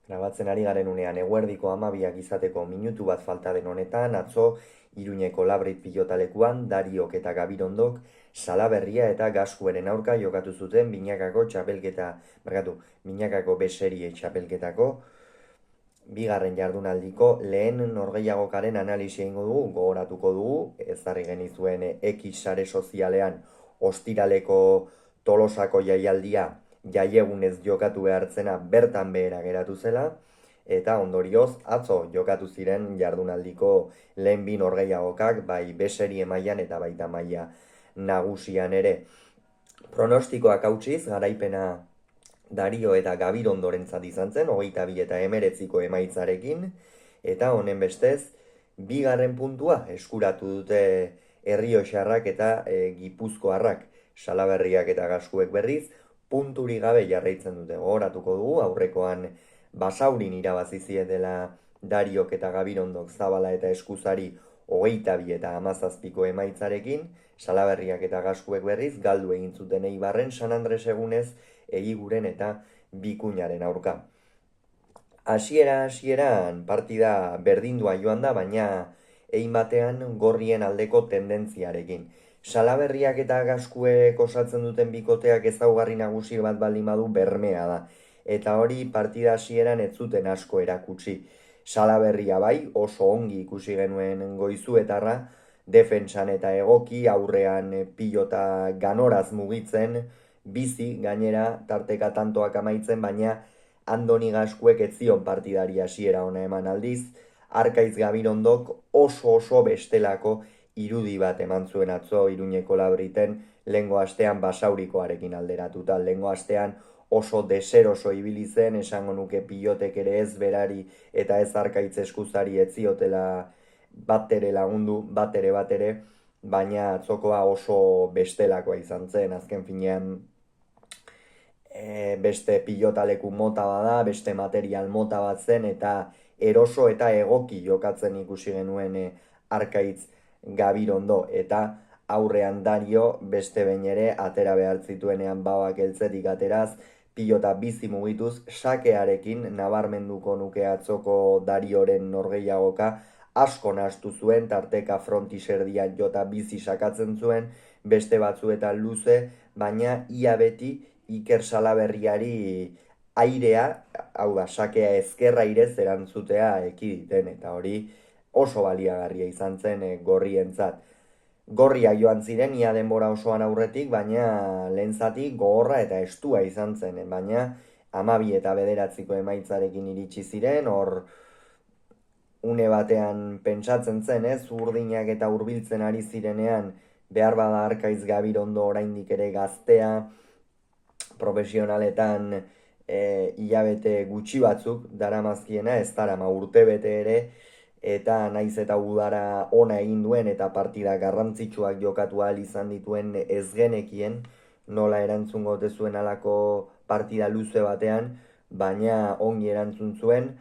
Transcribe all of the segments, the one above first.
Grabatzen ari garen unean eguerdiko 12 izateko minutu bat falta den honetan, atzo Iruñeko Labrit pilotalekuan Dariok eta Gabirondok Salaberria eta Gaskueren aurka jokatu zuten Binakako beserie txapelketako bigarren jardunaldiko lehen norgehiagokaren analisia egingo dugu, gogoratuko dugu, ezarri genizuen X sare sozialean ostiraleko Tolosako jaialdia jaiegunez jokatu behartzena bertan behera geratu zela, eta ondorioz atzo jokatu ziren jardunaldiko lehen bi norgehiagokak, bai beserie mailan eta baita maila nagusian ere. Pronostikoak hautsiz, garaipena Dario eta Gabirondorentzat izan zen, 22 eta 19 emaitzarekin, eta honen bestez, bigarren puntua eskuratu dute Errioxarrak eta Gipuzkoarrak, Salaberriak eta Gaskuek berriz, punturi gabe jarraitzen dute. Gogoratuko dugu, aurrekoan Basaurin irabazi zietela Dariok eta Gabirondok Zabala eta Eskuzari 22 eta 17ko emaitzarekin, Salaberriak eta Gaskuek berriz galdu egin zuten Eibarren San Andres egunez Egiguren eta Bikuñaren aurka. Hasieran partida berdindua joan da, baina egin batean gorrien aldeko tendentziarekin. Salaberriak eta Gaskuek osatzen duten bikoteak ezaugarri nagusi bat baldin badu bermea da. Eta hori partida hasieran ez zuten asko erakutsi. Salaberria bai, oso ongi ikusi genuen Goizuetarra, defentsan eta egoki, aurrean pilota ganoraz mugitzen, bizi gainera tarteka tantoak amaitzen, baina Andoni Gaskuek ez zion partidari hasiera ona eman aldiz, Arkaiz Gabirondok oso bestelako irudi bat eman zuen atzo Iruñeko Labriten lehengo astean Basaurikoarekin alderatuta. Lehengo astean oso deseroso ibili zen, esango nuke pilotek ere ez berari eta ez Arkaitz Eskuzari ez ziotela batere lagundu, batere, baina atzokoa oso bestelakoa izan zen, azken finean beste pilotaleku mota bada, beste material mota bat zen, eta eroso eta egoki jokatzen ikusi genuen Arkaitz Gabirondo, eta aurrean Dario beste behin ere atera behar zituenean babak eltzetik ateraz, pilota bizi mugituz, sakearekin nabarmenduko nuke atzoko Darioren norgehiagoka, asko nahastu zuen, tarteka frontiserdian jota bizi sakatzen zuen, beste batzuetan luze, baina ia beti Iker Salaberriari airea, hau da, sakea ezkerra irez erantzutea ekiditen, eta hori oso baliagarria izan zen gorrientzat. Gorria joan ziren ia denbora osoan aurretik, baina lehen zati gogorra eta estua izan zen, baina 12 eta 9ko emaitzarekin iritsi ziren, hor une batean pentsatzen zen, urdinak eta hurbiltzen ari zirenean, behar bada Arkaiz Gabirondo oraindik ere gaztea, profesionaletan hilabete gutxi batzuk daramazkiena, ez darama urte bete ere, eta naiz eta udara ona egin duen eta partida garrantzitsuak jokatu ahal izan dituen ez genekien, nola erantzungo ote zuen alako partida luze batean, baina ongi erantzun zuen,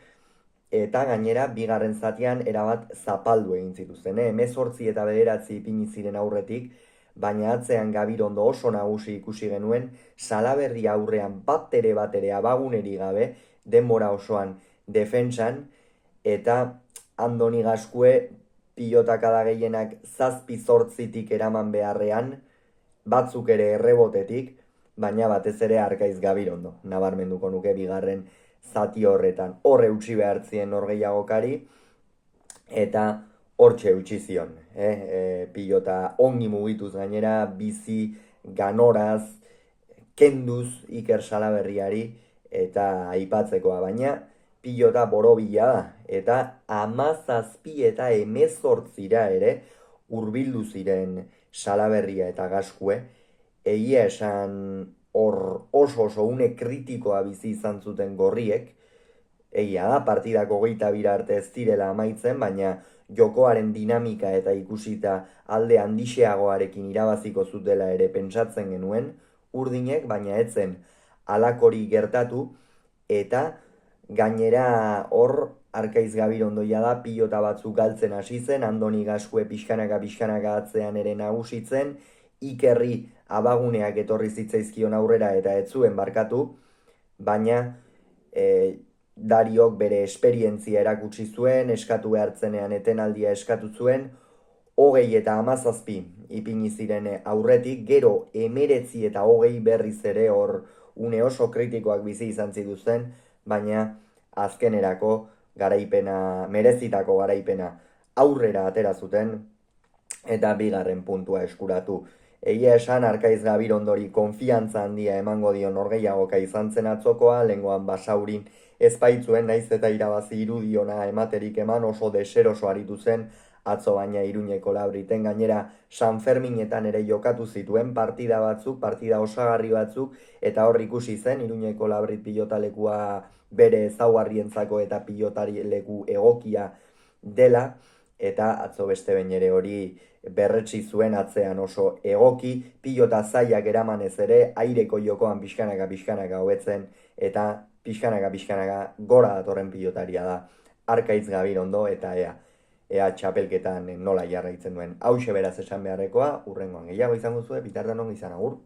eta gainera bigarren zatian erabat zapaldu egin zituzten. 18 eta 9 ipini ziren aurretik, baina atzean Gabirondo oso nagusi ikusi genuen, Salaberri aurrean batere abaguneri gabe, denbora osoan defentsan, eta Andoni Gaskue pilotakada gehienak 7-8tik eraman beharrean, batzuk ere errebotetik, baina batez ere Arkaiz Gabirondo, nabarmenduko nuke bigarren zati horretan. Horre utzi behartzien norgehiagokari, eta hortxe utzi zion. Pilota ongi mugituz gainera, bizi, ganoraz, kenduz Iker Salaberriari, eta aipatzekoa, baina pilota borobila da, eta 17 eta 18 ere hurbildu ziren Salaberria eta Gaskue, egia esan hor oso une kritikoa bizi izan zuten gorriek, egia da partidako 22 arte ez direla amaitzen, baina jokoaren dinamika eta ikusita alde handixeagoarekin irabaziko zutela ere pentsatzen genuen, urdinek, baina etzen alakori gertatu, eta gainera hor Arkaiz Gabirondoi da pilota batzuk galtzen hasi zen, Andoni Gaskue pixkanaka atzean ere nagusitzen, Ikerri abaguneak etorri zitzaizkion aurrera eta ez zuen barkatu, baina Dariok bere esperientzia erakutsi zuen, eskatu behartzenean etenaldia eskatu zuen, 20 eta 17 ipini ziren aurretik, gero 19 eta 20 berriz ere hor une oso kritikoak bizi izan zituzten, baina azkenerako garaipena, merezitako garaipena aurrera atera zuten eta bigarren puntua eskuratu. Egia esan, Arkaiz Gabirondori konfiantza handia emango dio norgehiagoka izan zen atzokoa, lehengoan Basaurin ezpaitzuen, naiz eta irabazi irudiona ematerik eman, oso deseroso aritu zen, atzo baina Iruñeko Labriten, gainera San Ferminetan ere jokatu zituen partida batzuk, partida osagarri batzuk, eta hor ikusi zen Iruñeko Labrit pilotalekua bere ezaugarrientzako eta pilotari leku egokia dela, eta atzo beste behin ere hori berretsi zuen atzean oso egoki, pilota zaiak eramanez ere, aireko jokoan pixkanaka hobetzen, eta pixkanaka gora datorren pilotaria da Arkaiz Gabirondo, eta ea txapelketan nola jarraitzen duen. Hauxe beraz esan beharrekoa, hurrengoan gehiago izango zuen, bitartean ongi izan, agur.